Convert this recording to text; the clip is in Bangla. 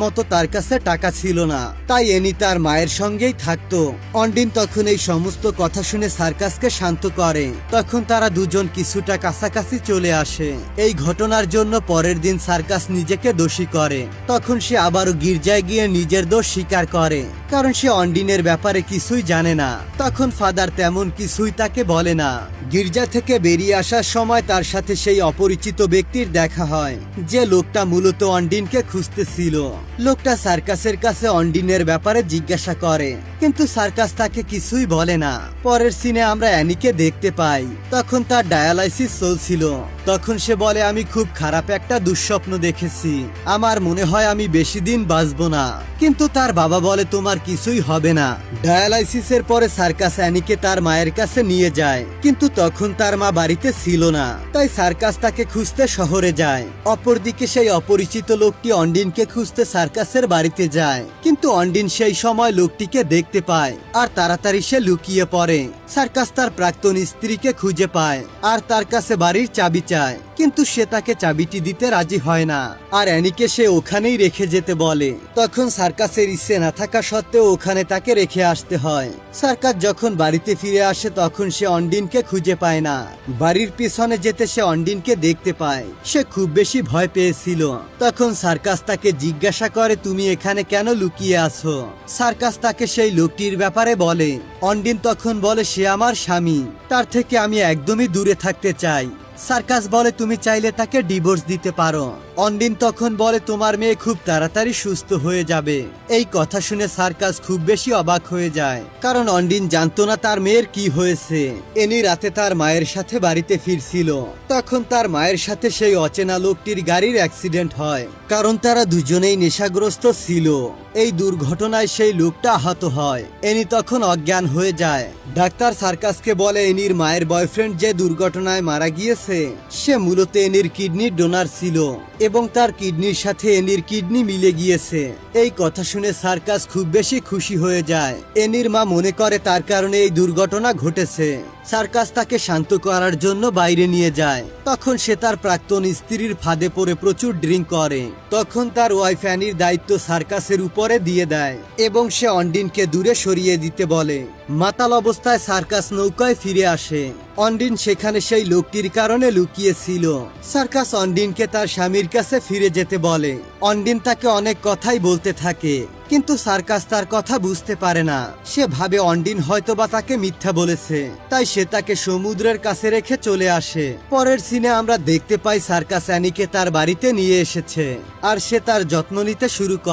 মতো তার কাছে টাকা ছিল না, তাই এনি তার মায়ের সঙ্গেই থাকতো। অন্ডিন তখন এই সমস্ত কথা শুনে সার্কাসকে শান্ত করে। তখন তারা দুজন কিছুটা কাছাকাছি চলে আসে। এই ঘটনার জন্য পরের দিন সার্কাস নিজেকে দোষী করে। তখন সে আবারও গির্জায় গিয়ে নিজের দোষ স্বীকার করে, কারণ সে অন্ডিনের ব্যাপারে কিছুই জানে না। তখন ফাদার তেমন কিছুই তাকে বলে না। গির্জা থেকে বেরিয়ে আসার সময় তার সাথে সেই অপরিচিত ব্যক্তির দেখা হয়, যে লোকটা মূলত অন্ডিনকে খুঁজতেছিল। লোকটা সার্কাসের কাছে অন্ডিনের ব্যাপারে জিজ্ঞাসা করে, কিন্তু সার্কাস তাকে কিছুই বলে না। পরের সিনে আমরা অ্যানিকে দেখতে পাই। তখন তার ডায়ালাইসিস চলছিল। তখন সে বলে, আমি খুব খারাপ একটা দুঃস্বপ্ন দেখেছি, আমার মনে হয় আমি বেশি দিন বাঁচবো না। কিন্তু তার বাবা বলে, তোমার কিছুই হবে না। ডায়ালাইসিসের পরে সার্কাস অ্যানিকে তার মায়ের কাছে নিয়ে যায়, কিন্তু তখন তার মা বাড়িতে ছিল না, তাই সার্কাস তাকে খুঁজতে শহরে যায়। অপরদিকে সেই অপরিচিত লোকটি অন্ডিনকে খুঁজতে সার্কাসের বাড়িতে যায়, কিন্তু অন্ডিন সেই সময় লোকটিকে দেখতে পায় আর তাড়াতাড়ি সে লুকিয়ে পড়ে। সার্কাস তার প্রাক্তন স্ত্রীকে খুঁজে পায় আর তার কাছে বাড়ির চাবি চায়, কিন্তু সে তাকে চাবিটি দিতে রাজি হয় না আর অ্যানিকে সে ওখানেই রেখে যেতে বলে। তখন সার্কাসের ইচ্ছে না থাকা সত্ত্বেও ওখানে তাকে রেখে আসতে হয়। সার্কাস যখন বাড়িতে ফিরে আসে তখন সে অন্ডিনকে খুঁজে পায় না। বাড়ির পিছনে যেতে সে অন্ডিনকে দেখতে পায়। সে খুব বেশি ভয় পেয়েছিল। তখন সার্কাস তাকে জিজ্ঞাসা করে, তুমি এখানে কেন লুকিয়ে আছো? সার্কাস তাকে সেই লোকটির ব্যাপারে বলে। অন্ডিন তখন বলে, সে আমার স্বামী, তার থেকে আমি একদমই দূরে থাকতে চাই। সার্কাস বলে, তুমি চাইলে তাকে ডিভোর্স দিতে পারো। অন্ডিন তখন বলে, তোমার মেয়ে খুব তাড়াতাড়ি সুস্থ হয়ে যাবে। এই কথা শুনে সার্কাস খুব বেশি অবাক হয়ে যায়, কারণ অন্ডিন জানতো না তার মেয়ের কি হয়েছে। এনি রাতে তার মায়ের সাথে বাড়িতে ফিরছিল। তখন তার মায়ের সাথে সেই অচেনা লোকটির গাড়ির অ্যাক্সিডেন্ট হয়, কারণ তারা দুজনেই নেশাগ্রস্ত ছিল। এই দুর্ঘটনায় সেই লোকটা আহত হয়। এনি তখন অজ্ঞান হয়ে যায়। ডাক্তার সার্কাসকে বলে, এনির মায়ের বয়ফ্রেন্ড যে দুর্ঘটনায় মারা গিয়েছে সে মূলত এনির কিডনির ডোনার ছিল এবং তার কিডনির সাথে এনির কিডনি মিলে গিয়েছে। এই কথা শুনে সার্কাস খুব বেশি খুশি হয়ে যায়। এনির মা মনে করে তার কারণে এই দুর্ঘটনা ঘটেছে। সার্কাস তাকে শান্ত করার জন্য বাইরে নিয়ে যায়। তখন সে তার প্রাক্তন স্ত্রীর ফাঁদে পড়ে প্রচুর ড্রিঙ্ক করে। তখন তার ওয়াইফ অ্যানির দায়িত্ব সার্কাসের উপরে দিয়ে দেয় এবং সে অন্ডিনকে দূরে সরিয়ে দিতে বলে। মাতাল অবস্থায় সার্কাস নৌকায় ফিরে আসে। অন্ডিন সেখানে সেই লোকটির কারণে লুকিয়েছিল। সার্কাস অন্ডিনকে তার স্বামীর কাছে ফিরে যেতে বলে। অন্ডিন তাকে অনেক কথাই বলতে থাকে, কিন্তু সার্কাস তার কথা বুঝতে পারে না। সে ভাবে অন্ডিন হয়তোবা তাকে মিথ্যা বলেছে, তাই সে তাকে সমুদ্রের কাছে রেখে চলে আসে। পরের সিনে আমরা দেখতে পাই সার্কাস অ্যানিকে তার বাড়িতে নিয়ে এসেছে আর সে তার যত্ন নিতে শুরু করে।